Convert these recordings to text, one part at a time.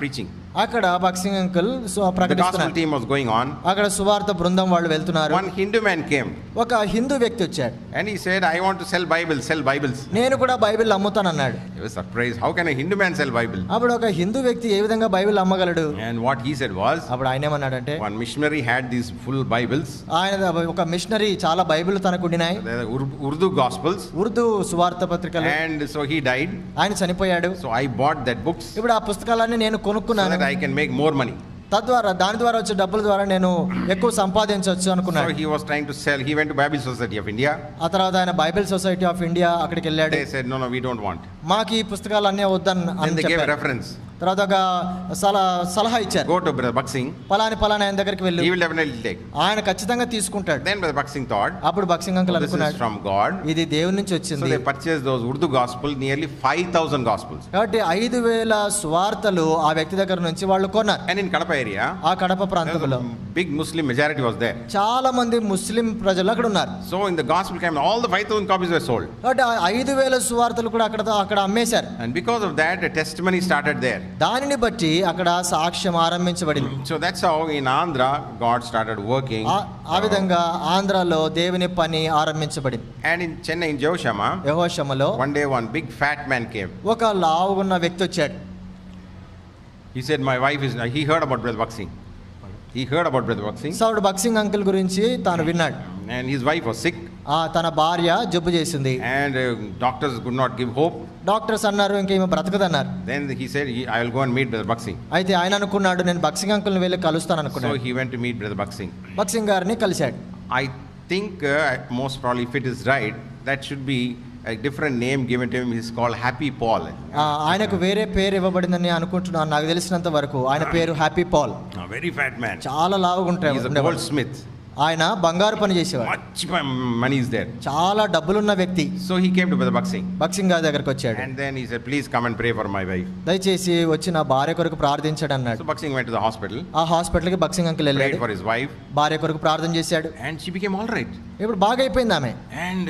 preaching. అక్కడ బక్సింగ్ uncle The gospel ప్రకటిస్తున్నారు. team was going on. అక్కడ సువార్త బృందం వాళ్ళు వెళ్తున్నారు. One Hindu man came ఒక హిందూ వ్యక్తి వచ్చాడు. and he said, I want to sell Bibles. నేను కూడా Bible అమ్ముతానన్నాడు. He was surprised. How can a Hindu man sell Bible? అప్పుడు ఒక హిందూ వ్యక్తి ఏ విధంగా Bible అమ్మగలడు? And what he said was, అప్పుడు ఆయన ఏమన్నాడంటే, one missionary had these full Bibles, ఆయన ఒక మిషనరీ చాలా బైబిల్ తనకు ఉండినాయి, the Urdu Gospels, ఉర్దూ సువార్త పత్రికలు. and so he died. ఆయన చనిపోయాడు. So I bought that books so ఇప్పుడు ఆ పుస్తకాలన్నీ నేను కొనుక్కున్నాను. that I can make more money. తద్వారా దాని ద్వారా వచ్చే డబ్బుల ద్వారా నేను ఎక్కువ సంపాదించవచ్చు So అనుకున్నాడు. he was trying to sell. He went to Bible Society of India. ఆ తర్వాత ఆయన బైబిల్ సొసైటీ ఆఫ్ ఇండియా అక్కడికి వెళ్ళాడు. They said, no, we don't want. మాకు ఈ పుస్తకాలు అన్నీ వద్దని Then they gave a చెప్పారు. reference. తర్వాత ఒక సలహా ఇచ్చారు. Go to Brother Baksing. పలాని ఆయన దగ్గరికి వెళ్ళు, He will definitely take. ఆయన ఖచ్చితంగా తీసుకుంటాడు. Then Brother Baksing thought, అప్పుడు బక్సింగ్ అంకుల్ this is అనుకున్నాడు, from God. ఇది దేవుని నుంచి So వచ్చింది. they purchased those Urdu Gospel, nearly 5,000 Gospels. కాబట్టి 5,000 సువార్తలు ఆ వ్యక్తి దగ్గర నుంచి వాళ్ళు కొన్నారు. And in Kadapa area, ఆ కడప ప్రాంతంలో big Muslim majority was there. చాలా మంది ముస్లిం ప్రజలు అక్కడ ఉన్నారు. So in the Gospel came, all the 5,000 copies were sold. కాబట్టి 5,000 సువార్తలు కూడా అక్కడ అమ్మేశారు. And because of that, a testimony started there. దానిని బట్టి అక్కడ సాక్ష్యం ఆరంభించబడింది. So that's how in Andhra, God started working. ఆ విధంగా ఆంధ్రాలో దేవుని పని ఆరంభించబడింది. And in Chennai, in Jehoshama, యెహోషాములో one day one big fat man came. ఒక లావుగున్న వ్యక్తి వచ్చాడు. He said, my wife is, he heard about Brother Baksing. He heard about Brother Baksing. సౌడు బక్సింగ్ uncle గురించి తాను విన్నాడు. And his wife was sick. తన భార్య జబ్బు చేసింది. And doctors could not give hope. Doctors అన్నారు ఇంకేమో బ్రతకదన్నారు. Then he said, I will go and meet Brother Baksing. అయితే ఆయన అనుకున్నాడు, నేను బక్సింగ్ అంకుల్ని వెళ్ళి కలుస్తాను So అనుకున్నాడు. he went to meet Brother Baksing. బక్సింగ్ గారిని కలిశాడు. I think most probably, if it is right, that should be a different name given to him. He's called Happy Paul. ఆయనకు వేరే పేరు ఇవ్వబడిందని అనుకుంటున్నాను. నాకు తెలిసినంత వరకు ఆయన పేరు happy Paul. A very fat man. చాలా లావుగా ఉంటాడు. He's a goldsmith. ఆయన బంగారు పని చేసేవాడు. Much money is there. చాలా డబ్బులున్న వ్యక్తి. So he came to Brother Baksing. బక్సింగ్ గారి దగ్గరకు వచ్చాడు. And then he said, please come and pray for my wife. దయచేసి వచ్చి నా భార్య కొరకు ప్రార్థించాడు అన్నాడు. So Baksing went to the hospital. ఆ హాస్పిటల్కి బక్సింగ్ అంకుల్ Prayed వెళ్ళాడు. for his wife. భార్య కొరకు ప్రార్థన చేశాడు. And she became all right. ఇప్పుడు బాగా అయిపోయింది ఆమె. And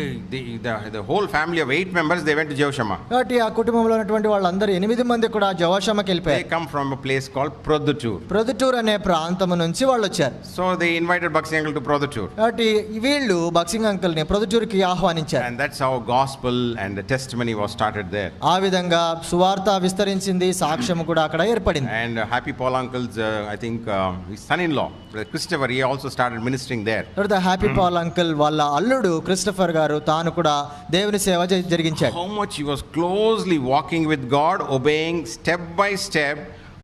the whole family of 8 members, they went to Jehoshama. కాబట్టి ఆ కుటుంబంలో ఉన్నటువంటి వాళ్ళందరూ 8 మంది కూడా జెహోషామాకి They వెళ్ళిపోయారు. come from a place called Produttur. Proddatur అనే ప్రాంతం నుంచి వాళ్ళు వచ్చారు. So they invited Baksing uncle to Produttur. కాబట్టి వీళ్ళు బక్సింగ్ అంకుల్ ని ప్రొద్దుటూరుకి ఆహ్వానించారు. And that's how gospel and the testimony was started there. ఆ విధంగా సువార్త విస్తరించింది, సాక్ష్యం కూడా అక్కడ ఏర్పడింది. And Happy Paul uncle's, I think his son-in-law, Christopher, he also started ministering there. తర్వాత హ్యాపీ పాల్ అంకుల్ వాళ్ళ అల్లుడు క్రిస్టఫర్ గారు తాను కూడా దేవుని సేవ జరిగించాడు. How much he was closely walking with God, obeying step by step